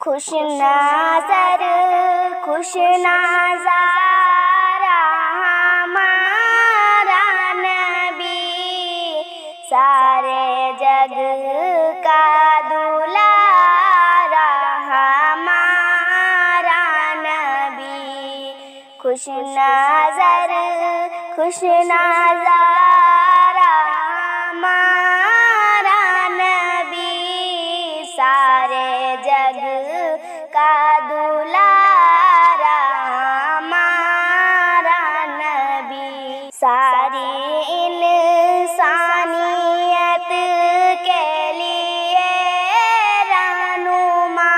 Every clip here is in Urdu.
خوش نظر خوش نظارہ ہمارا نبی، سارے جگ کا دلارا ہمارا نبی، خوش نظر خوش نظارہ ہمارا نبی، سارے جگ کا دلارا ہمارا نبی، ساری انسانیت کے لیے رہنما،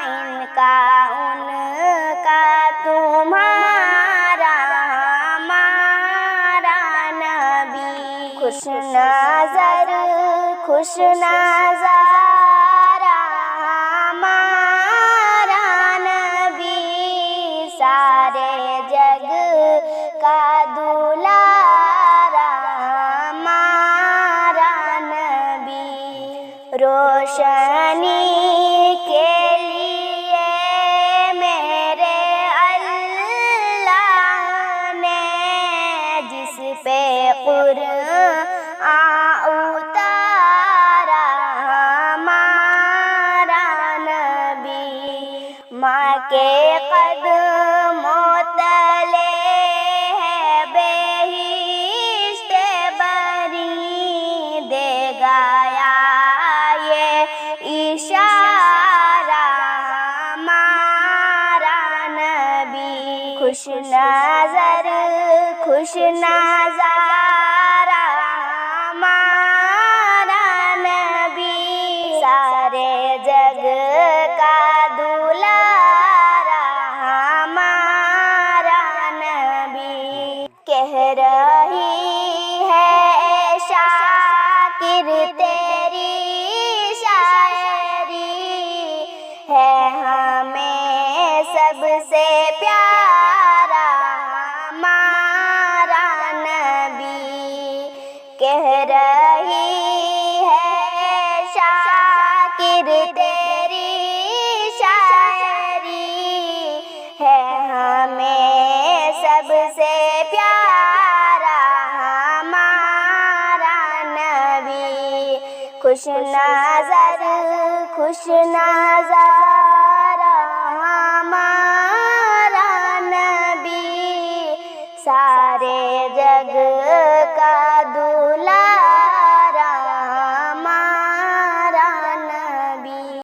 ان کا تمہارا ہمارا نبی، خوش نظر خوش نظارہ ہمارا نبی، سارے جگ کا دلارا ہمارا نبی، روشنی کے لیے میرے اللہ نے جس پہ قرآن اتارا ہمارا نبی، ماں کے قدموں تلے ہے بہشت بری، دے گایا یہ اشارہ ہمارا نبی، خوش نظر خوش نظارہ ہمارا نبی، سارے جگ کا دلارا ہمارا نبی، کہہ رہی ہے شاکر تیری شاعری، ہے ہمیں سب سے پیارا ہمارا نبی، کہہ رہی ہے شاکر تیری شاعری، ہے ہمیں سب سے پیارا ہمارا نبی، خوش نظر خوش نظر